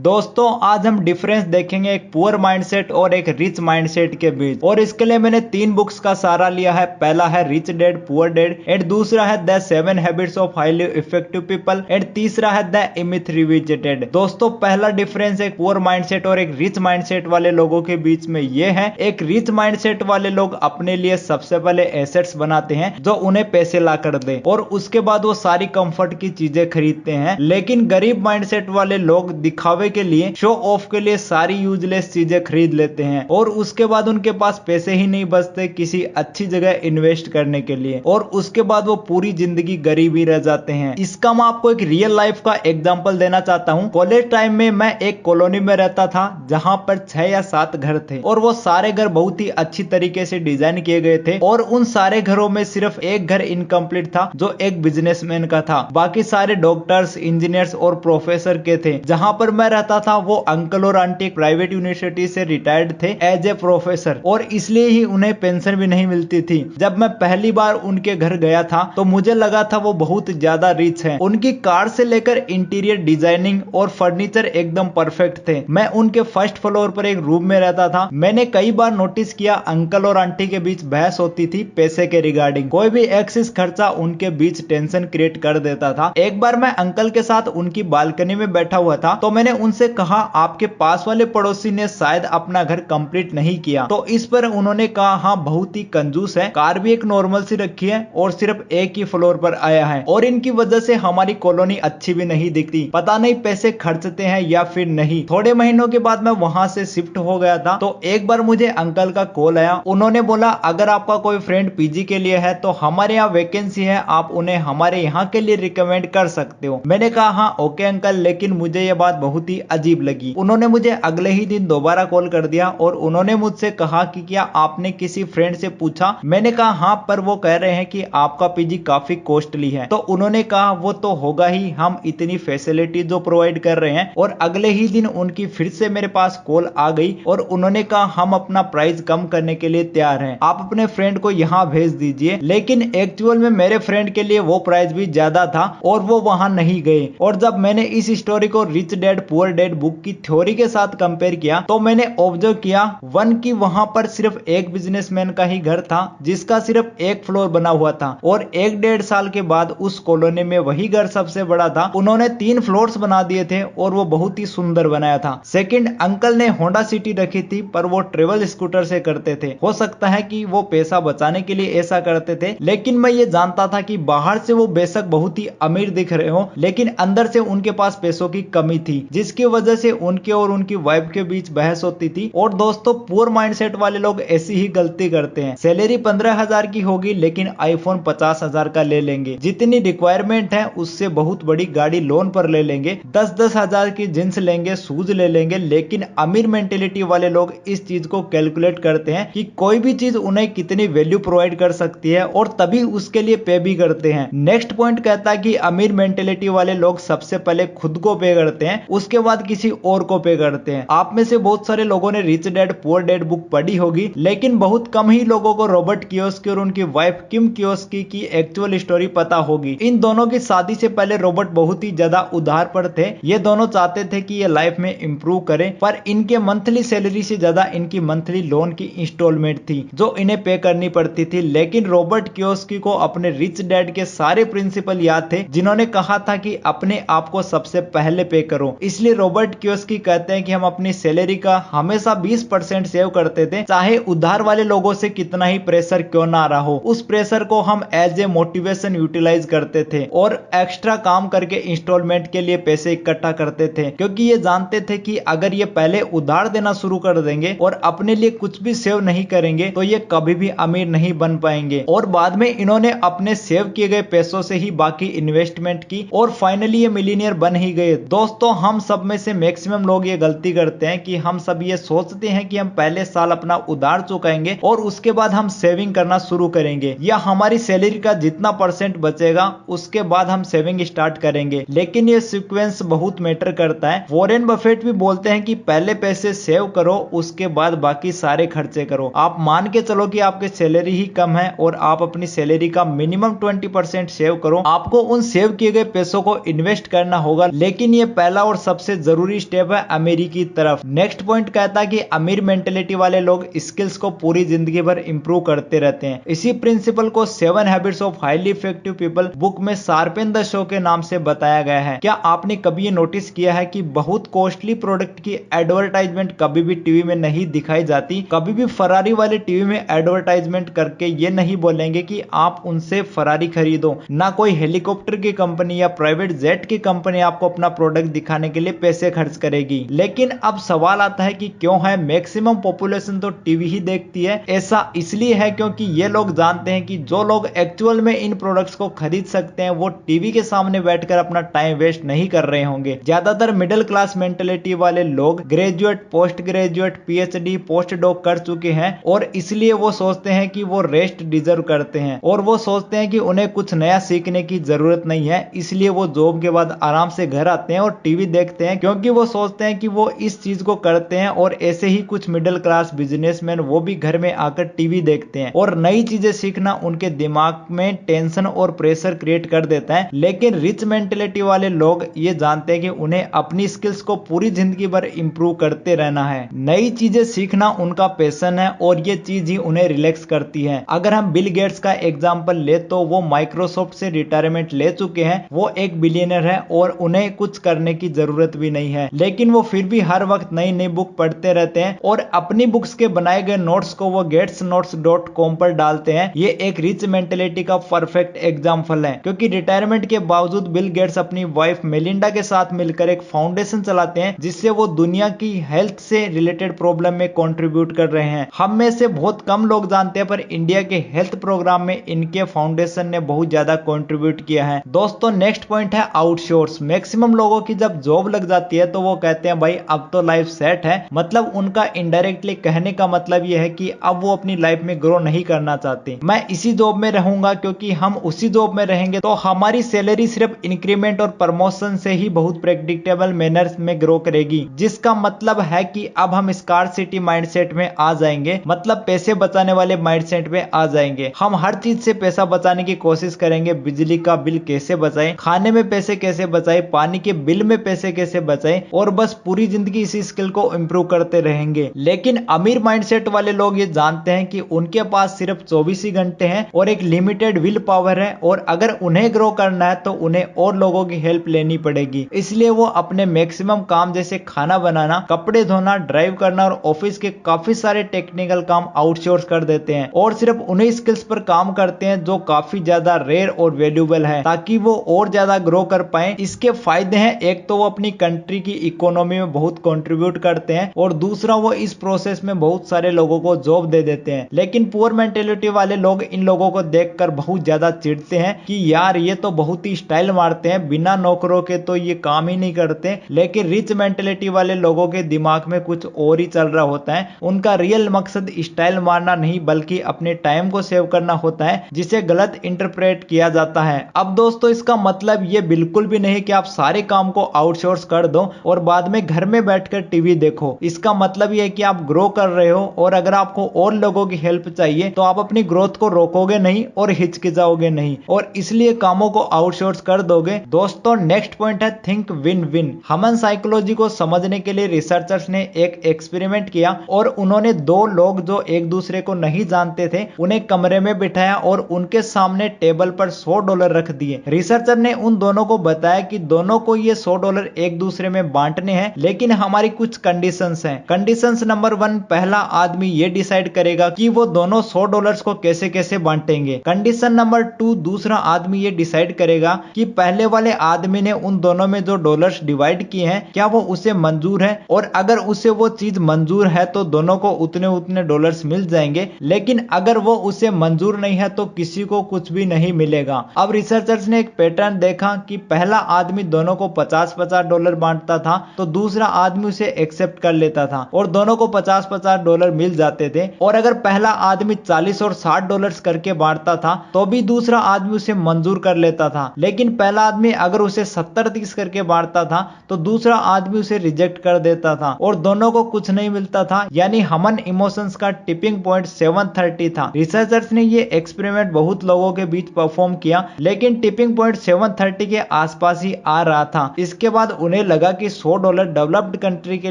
दोस्तों आज हम डिफरेंस देखेंगे एक पुअर माइंडसेट और एक रिच माइंडसेट के बीच। और इसके लिए मैंने 3 बुक्स का सहारा लिया है। पहला है rich dad poor dad and दूसरा है the 7 habits of highly effective people and तीसरा है द इमिथ रिविजिटेड। दोस्तों पहला डिफरेंस एक पुअर माइंडसेट और एक रिच माइंडसेट वाले लोगों के बीच में ये है। एक रिच माइंडसेट वाले लोग अपने लिए सबसे पहले एसेट्स बनाते हैं जो उन्हें पैसे ला कर दे और उसके बाद वो सारी कंफर्ट की चीजें खरीदते हैं। लेकिन गरीब माइंडसेट वाले लोग दिखावे के लिए, शो ऑफ के लिए सारी यूजलेस चीजें खरीद लेते हैं और उसके बाद उनके पास पैसे ही नहीं बचते किसी अच्छी जगह इन्वेस्ट करने के लिए और उसके बाद वो पूरी जिंदगी गरीब ही रह जाते हैं। इसका मैं आपको एक रियल लाइफ का एग्जांपल देना चाहता हूँ। कॉलेज टाइम में मैं एक कॉलोनी में रहता था जहाँ पर 6 या 7 घर थे और वो सारे घर बहुत ही अच्छी तरीके से डिजाइन किए गए थे और उन सारे घरों में सिर्फ एक घर इनकम्प्लीट था जो एक बिजनेसमैन का था। बाकी सारे डॉक्टर्स, इंजीनियर्स और प्रोफेसर के थे। जहाँ पर मैं रहता था वो अंकल और आंटी प्राइवेट यूनिवर्सिटी से रिटायर्ड थे एज ए प्रोफेसर और इसलिए ही उन्हें पेंशन भी नहीं मिलती थी। जब मैं पहली बार उनके घर गया था तो मुझे लगा था वो बहुत ज्यादा रिच हैं। उनकी कार से लेकर इंटीरियर डिजाइनिंग और फर्नीचर एकदम परफेक्ट थे। मैं उनके फर्स्ट फ्लोर पर एक रूम में रहता था। मैंने कई बार नोटिस किया अंकल और आंटी के बीच बहस होती थी पैसे के रिगार्डिंग। कोई भी एक्सेस खर्चा उनके बीच टेंशन क्रिएट कर देता था। एक बार मैं अंकल के साथ उनकी बालकनी में बैठा हुआ था तो मैंने उनसे कहा आपके पास वाले पड़ोसी ने शायद अपना घर कंप्लीट नहीं किया। तो इस पर उन्होंने कहा हाँ बहुत ही कंजूस है, कार भी एक नॉर्मल सी रखी है और सिर्फ एक ही फ्लोर पर आया है और इनकी वजह से हमारी कॉलोनी अच्छी भी नहीं दिखती। पता नहीं पैसे खर्चते हैं या फिर नहीं। थोड़े महीनों के बाद मैं वहां से शिफ्ट हो गया था तो एक बार मुझे अंकल का कॉल आया। उन्होंने बोला अगर आपका कोई फ्रेंड पीजी के लिए है तो हमारे यहाँ वैकेंसी है, आप उन्हें हमारे यहाँ के लिए रिकमेंड कर सकते हो। मैंने कहा हाँ ओके अंकल, लेकिन मुझे यह बात बहुत ही अजीब लगी। उन्होंने मुझे अगले ही दिन दोबारा कॉल कर दिया और उन्होंने मुझसे कहा कि क्या आपने किसी फ्रेंड से पूछा? मैंने कहा हाँ, पर वो कह रहे हैं कि आपका पीजी काफी कॉस्टली है। तो उन्होंने कहा वो तो होगा ही, हम इतनी फैसिलिटी जो प्रोवाइड कर रहे हैं। और अगले ही दिन उनकी फिर से मेरे पास कॉल आ गई और उन्होंने कहा हम अपना प्राइस कम करने के लिए तैयार हैं, आप अपने फ्रेंड को यहाँ भेज दीजिए। लेकिन एक्चुअल में मेरे फ्रेंड के लिए वो प्राइस भी ज्यादा था और वो वहां नहीं गए। और जब मैंने इस स्टोरी को rich dad poor dad book की थ्योरी के साथ कंपेयर किया तो मैंने ऑब्जर्व किया वन की वहां पर सिर्फ एक बिजनेसमैन का ही घर था जिसका सिर्फ एक फ्लोर बना हुआ था और 1-1.5 साल के बाद उस कॉलोनी में वही घर सबसे बड़ा था। उन्होंने 3 फ्लोर्स बना दिए थे और वो बहुत ही सुंदर बनाया था। सेकंड, अंकल ने होंडा सिटी रखी थी पर वो ट्रेवल स्कूटर से करते थे। हो सकता है कि वो पैसा बचाने के लिए ऐसा करते थे, लेकिन मैं ये जानता था कि बाहर से वो बेशक बहुत ही अमीर दिख रहे हो लेकिन अंदर से उनके पास पैसों की कमी थी जिसकी वजह से उनके और उनकी वाइफ के बीच बहस होती थी। और दोस्तों पुअर माइंडसेट वाले लोग ऐसी ही गलती करते हैं। सैलरी 15,000 की होगी लेकिन आईफोन 50,000 का ले लेंगे। जितनी रिक्वायरमेंट है उससे बहुत बड़ी गाड़ी लोन पर ले लेंगे। 10-10 हजार की जींस लेंगे, शूज ले लेंगे। लेकिन अमीर मेंटेलिटी वाले लोग इस चीज को कैलकुलेट करते हैं कि कोई भी चीज उन्हें कितनी वैल्यू प्रोवाइड कर सकती है और तभी उसके लिए पे भी करते हैं। नेक्स्ट पॉइंट कहता है कि अमीर मेंटेलिटी वाले लोग सबसे पहले खुद को पे करते हैं, उसके बाद किसी और को पे करते हैं। आप में से बहुत सारे लोगों ने rich dad poor dad book पढ़ी होगी लेकिन बहुत कम ही लोगों को रॉबर्ट कियोसाकी और उनकी वाइफ किम कियोसाकी की एक्चुअल स्टोरी पता होगी। इन दोनों की शादी से पहले रॉबर्ट बहुत ही ज्यादा उधार पर थे। ये दोनों चाहते थे कि ये लाइफ में इंप्रूव करें पर इनके मंथली सैलरी से ज्यादा इनकी मंथली लोन की इंस्टॉलमेंट थी जो इन्हें पे करनी पड़ती थी। लेकिन रॉबर्ट कियोसाकी को अपने रिच डैड के सारे प्रिंसिपल याद थे जिन्होंने कहा था कि अपने आप को सबसे पहले पे करो। इसलिए रॉबर्ट कियोसाकी कहते हैं कि हम अपनी सैलरी का हमेशा 20% सेव करते थे, चाहे उधार वाले लोगों से कितना ही प्रेशर क्यों ना रहा हो। उस प्रेशर को हम एज ए मोटिवेशन यूटिलाइज करते थे और एक्स्ट्रा काम करके इंस्टॉलमेंट के लिए पैसे इकट्ठा करते थे क्योंकि ये जानते थे कि अगर ये पहले उधार देना शुरू कर देंगे और अपने लिए कुछ भी सेव नहीं करेंगे तो ये कभी भी अमीर नहीं बन पाएंगे। और बाद में इन्होंने अपने सेव किए गए पैसों से ही बाकी इन्वेस्टमेंट की और फाइनली ये मिलीनियर बन ही गए। दोस्तों हम सब में से मैक्सिमम लोग ये गलती करते हैं कि हम सब ये सोचते हैं कि हम पहले साल अपना उधार चुकाएंगे और उसके बाद हम सेविंग करना शुरू करेंगे या हमारी सैलरी का जितना परसेंट बचेगा उसके बाद हम सेविंग स्टार्ट करेंगे। लेकिन ये सीक्वेंस बहुत मैटर करता है। वॉरेन बफेट भी बोलते हैं कि पहले पैसे सेव करो उसके बाद बाकी सारे खर्चे करो। आप मान के चलो कि आपकी सैलरी ही कम है और आप अपनी सैलरी का मिनिमम 20% सेव करो। आपको उन सेव किए गए पैसों को इन्वेस्ट करना होगा। लेकिन ये पहला और सबसे सबसे जरूरी स्टेप है अमीरी की तरफ। नेक्स्ट पॉइंट कहता है कि अमीर मेंटेलिटी वाले लोग स्किल्स को पूरी जिंदगी भर इंप्रूव करते रहते हैं। इसी प्रिंसिपल को 7 habits of highly effective people book में शार्पेन द शो के नाम से बताया गया है। क्या आपने कभी ये नोटिस किया है कि बहुत कॉस्टली प्रोडक्ट की एडवर्टाइजमेंट कभी भी टीवी में नहीं दिखाई जाती? कभी भी फरारी वाले टीवी में एडवर्टाइजमेंट करके ये नहीं बोलेंगे कि आप उनसे फरारी खरीदो। ना कोई हेलीकॉप्टर की कंपनी या प्राइवेट जेट की कंपनी आपको अपना प्रोडक्ट दिखाने के लिए पैसे खर्च करेगी। लेकिन अब सवाल आता है कि क्यों है? मैक्सिमम पॉपुलेशन तो टीवी ही देखती है। ऐसा इसलिए है क्योंकि ये लोग जानते हैं कि जो लोग एक्चुअल में इन प्रोडक्ट्स को खरीद सकते हैं वो टीवी के सामने बैठकर अपना टाइम वेस्ट नहीं कर रहे होंगे। ज्यादातर मिडिल क्लास मेंटेलिटी वाले लोग graduate, post graduate, PhD, post doc कर चुके हैं और इसलिए वो सोचते हैं कि वो रेस्ट डिजर्व करते हैं और वो सोचते हैं कि उन्हें कुछ नया सीखने की जरूरत नहीं है। इसलिए वो जॉब के बाद आराम से घर आते हैं और टीवी देखते हैं, क्योंकि वो सोचते हैं कि वो इस चीज को करते हैं। और ऐसे ही कुछ मिडिल क्लास बिजनेसमैन वो भी घर में आकर टीवी देखते हैं और नई चीजें सीखना उनके दिमाग में टेंशन और प्रेशर क्रिएट कर देता है। लेकिन रिच मेंटेलिटी वाले लोग ये जानते हैं कि उन्हें अपनी स्किल्स को पूरी जिंदगी भर इंप्रूव करते रहना है। नई चीजें सीखना उनका पैशन है और ये चीज ही उन्हें रिलैक्स करती है। अगर हम बिल गेट्स का एग्जांपल ले तो वो माइक्रोसॉफ्ट से रिटायरमेंट ले चुके हैं। वो एक बिलियनर है और उन्हें कुछ करने की जरूरत भी नहीं है, लेकिन वो फिर भी हर वक्त नई नई बुक पढ़ते रहते हैं और अपनी बुक्स के बनाए गए नोट्स को वो getsnotes.com पर डालते हैं। ये एक रिच मेंटेलिटी का परफेक्ट एग्जांपल है, क्योंकि रिटायरमेंट के बावजूद बिल गेट्स अपनी वाइफ मेलिंडा के साथ मिलकर एक फाउंडेशन चलाते हैं जिससे वो दुनिया की हेल्थ से रिलेटेड प्रॉब्लम में कंट्रीब्यूट कर रहे हैं। हम में से बहुत कम लोग जानते हैं, पर इंडिया के हेल्थ प्रोग्राम में इनके फाउंडेशन ने बहुत ज्यादा कंट्रीब्यूट किया है। दोस्तों नेक्स्ट पॉइंट है आउटसोर्स। मैक्सिमम लोगों की जब जॉब लग जाती है तो वो कहते हैं भाई अब तो लाइफ सेट है। मतलब उनका इनडायरेक्टली कहने का मतलब ये है कि अब वो अपनी लाइफ में ग्रो नहीं करना चाहते। मैं इसी जॉब में रहूंगा क्योंकि हम उसी जॉब में रहेंगे तो हमारी सैलरी सिर्फ इंक्रीमेंट और प्रमोशन से ही बहुत प्रेडिक्टेबल मैनर में ग्रो करेगी, जिसका मतलब है कि अब हम स्कार्सिटी माइंडसेट में आ जाएंगे। मतलब पैसे बचाने वाले माइंडसेट में आ जाएंगे। हम हर चीज से पैसा बचाने की कोशिश करेंगे। बिजली का बिल कैसे बचाएं, खाने में पैसे कैसे बचाएं, पानी के बिल में पैसे कैसे बचाएं, और बस पूरी जिंदगी इसी स्किल को इंप्रूव करते रहेंगे। लेकिन अमीर माइंडसेट वाले लोग ये जानते हैं कि उनके पास सिर्फ 24 ही घंटे हैं और एक लिमिटेड विल पावर है, और अगर उन्हें ग्रो करना है तो उन्हें और लोगों की हेल्प लेनी पड़ेगी। इसलिए वो अपने मैक्सिमम काम जैसे खाना बनाना, कपड़े धोना, ड्राइव करना और ऑफिस के काफी सारे टेक्निकल काम आउटसोर्स कर देते हैं और सिर्फ उन्हीं स्किल्स पर काम करते हैं जो काफी ज्यादा रेयर और वैल्यूएबल है, ताकि वो और ज्यादा ग्रो कर पाए। इसके फायदे हैं, एक तो वो अपनी कंट्री की इकोनॉमी में बहुत कंट्रीब्यूट करते हैं और दूसरा वो इस प्रोसेस में बहुत सारे लोगों को जॉब दे देते हैं। लेकिन पुअर मेंटेलिटी वाले लोग इन लोगों को देखकर बहुत ज्यादा चिढ़ते हैं कि यार ये तो बहुत ही स्टाइल मारते हैं, बिना नौकरों के तो ये काम ही नहीं करते। लेकिन रिच मेंटेलिटी वाले लोगों के दिमाग में कुछ और ही चल रहा होता है। उनका रियल मकसद स्टाइल मारना नहीं बल्कि अपने टाइम को सेव करना होता है, जिसे गलत इंटरप्रेट किया जाता है। अब दोस्तों इसका मतलब ये बिल्कुल भी नहीं कि आप सारे काम को आउटसोर्स कर दो और बाद में घर में बैठकर टीवी देखो। इसका मतलब ये है कि आप ग्रो कर रहे हो और अगर आपको और लोगों की हेल्प चाहिए तो आप अपनी ग्रोथ को रोकोगे नहीं और हिचकिचाओगे नहीं, और इसलिए कामों को आउटसोर्स कर दोगे। दोस्तों नेक्स्ट पॉइंट है think win win. Human psychology को समझने के लिए रिसर्चर्स ने एक एक्सपेरिमेंट किया और उन्होंने दो लोग जो एक दूसरे को नहीं जानते थे उन्हें कमरे में बिठाया और उनके सामने टेबल पर $100 रख दिए। रिसर्चर ने उन दोनों को बताया कि दोनों को ये $100 एक दूसरे में बांटने हैं, लेकिन हमारी कुछ कंडीशंस हैं। कंडीशंस नंबर 1, पहला आदमी ये डिसाइड करेगा कि वो दोनों $100 को कैसे कैसे बांटेंगे। कंडीशन नंबर 2, दूसरा आदमी ये डिसाइड करेगा कि पहले वाले आदमी ने उन दोनों में जो डॉलर्स डिवाइड किए हैं क्या वो उसे मंजूर है, और अगर उसे वो चीज मंजूर है तो दोनों को उतने उतने डॉलर्स मिल जाएंगे, लेकिन अगर वो उसे मंजूर नहीं है तो किसी को कुछ भी नहीं मिलेगा। अब रिसर्चर्स ने एक पैटर्न देखा कि पहला आदमी दोनों को $50 बांटता था तो दूसरा आदमी उसे एक्सेप्ट कर लेता था और दोनों को $50 मिल जाते थे, और अगर पहला आदमी $40 और $60 करके बांटता था तो भी दूसरा आदमी उसे मंजूर कर लेता था। लेकिन पहला आदमी अगर उसे 70-30 करके बांटता था तो दूसरा आदमी उसे रिजेक्ट कर देता था और दोनों को कुछ नहीं मिलता था। यानी ह्यूमन इमोशंस का टिपिंग पॉइंट 730 था। रिसर्चर्स ने ये एक्सपेरिमेंट बहुत लोगों के बीच परफॉर्म किया, लेकिन टिपिंग पॉइंट 730 के आसपास ही आ रहा था। इसके बाद उन्हें लगा कि $100 डेवलप्ड कंट्री के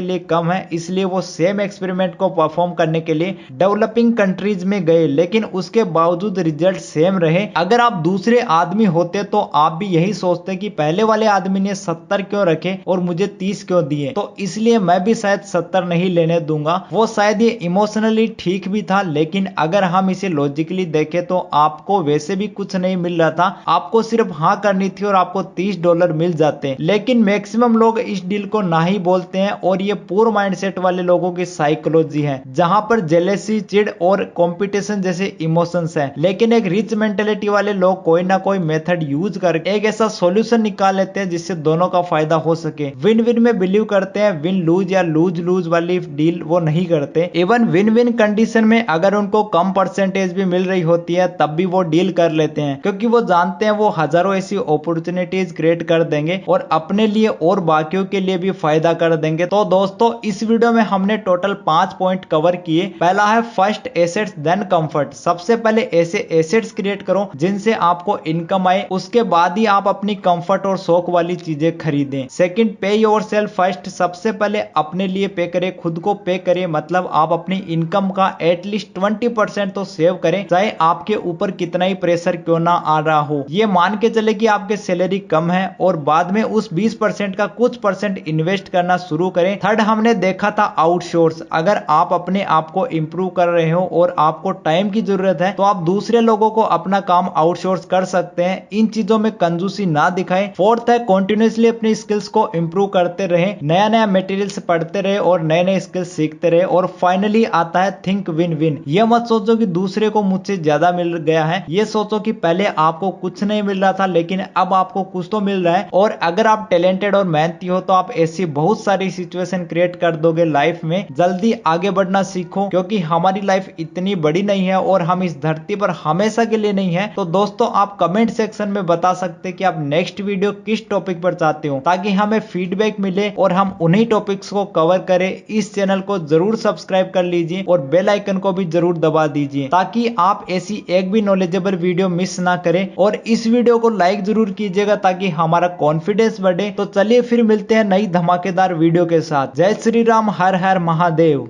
लिए कम है, इसलिए वो सेम एक्सपेरिमेंट को परफॉर्म करने के लिए डेवलपिंग कंट्रीज में गए, लेकिन उसके बावजूद रिजल्ट सेम रहे। अगर आप दूसरे आदमी होते तो आप भी यही सोचते कि पहले वाले आदमी ने 70 क्यों रखे और मुझे 30 क्यों दिए, तो इसलिए मैं भी शायद 70 नहीं लेने दूंगा। वो शायद ये इमोशनली ठीक भी था, लेकिन अगर हम इसे लॉजिकली देखें तो आपको वैसे भी कुछ नहीं मिल रहा था, आपको सिर्फ हाँ करनी थी और आपको $30 मिल जाते। लेकिन मैक्सिमम लोग इस डील को ना ही बोलते हैं और ये पुअर माइंडसेट वाले लोगों की साइकोलॉजी है, जहां पर जेलेसी, चिढ़ और कंपटीशन जैसे इमोशंस हैं। लेकिन एक रिच मेंटेलिटी वाले लोग कोई ना कोई मेथड यूज करके एक ऐसा सॉल्यूशन निकाल लेते हैं जिससे दोनों का फायदा हो सके। विन विन में बिलीव करते हैं, विन लूज या लूज लूज वाली डील वो नहीं करते। इवन विन विन कंडीशन में अगर उनको कम परसेंटेज भी मिल रही होती है तब भी वो डील कर लेते हैं, क्योंकि वो जानते हैं वो हजारों ऐसी अपॉर्चुनिटीज क्रिएट कर देंगे और अपने लिए और बाकियों के लिए भी फायदा कर देंगे। तो दोस्तों इस वीडियो में हमने टोटल 5 पॉइंट कवर किए। पहला है फर्स्ट एसेट्स देन कंफर्ट। सबसे पहले ऐसे एसेट्स क्रिएट करो जिनसे आपको इनकम आए, उसके बाद ही आप अपनी कंफर्ट और शौक वाली चीजें खरीदें। सेकंड, पे योरसेल्फ फर्स्ट। सबसे पहले अपने लिए पे करें, खुद को पे करें, मतलब आप अपनी इनकम का एटलीस्ट 20% तो सेव करें, चाहे आपके ऊपर कितना ही प्रेशर क्यों ना आ रहा हो। ये मान के चले कि आपके सैलरी कम है और बाद में उस 20% का कुछ परसेंट इन्वेस्ट करना शुरू करें। थर्ड, हमने देखा था आउटसोर्स। अगर आप अपने आप को इंप्रूव कर रहे हो और आपको टाइम की जरूरत है तो आप दूसरे लोगों को अपना काम आउटसोर्स कर सकते हैं। इन चीजों में कंजूसी ना दिखाएं। फोर्थ है कॉन्टिन्यूसली अपनी स्किल्स को इंप्रूव करते रहे, नया नया मटेरियल्स पढ़ते रहे और नए नए स्किल्स सीखते रहे। और फाइनली आता है थिंक विन विन। ये मत सोचो कि दूसरे को मुझसे ज्यादा मिल गया है, ये सोचो कि पहले आपको कुछ नहीं मिल रहा था लेकिन अब आपको कुछ तो मिल रहा है। और अगर आप टैलेंटेड और मेहनती हो तो आप ऐसी बहुत सारी सिचुएशन क्रिएट कर दोगे लाइफ में। जल्दी आगे बढ़ना सीखो, क्योंकि हमारी लाइफ इतनी बड़ी नहीं है और हम इस धरती पर हमेशा के लिए नहीं है। तो दोस्तों आप कमेंट सेक्शन में बता सकते हैं कि आप नेक्स्ट वीडियो किस टॉपिक पर चाहते हो, ताकि हमें फीडबैक मिले और हम उन्हीं टॉपिक्स को कवर करें। इस चैनल को जरूर सब्सक्राइब कर लीजिए और बेल आइकन को भी जरूर दबा दीजिए, ताकि आप ऐसी एक भी नॉलेजेबल वीडियो मिस ना करें। और इस वीडियो को लाइक जरूर कीजिएगा ताकि हमारा कॉन्फिडेंस बढ़े। तो चलिए फिर मिलते हैं नई धमाकेदार वीडियो के साथ। जय श्री राम, हर हर महादेव।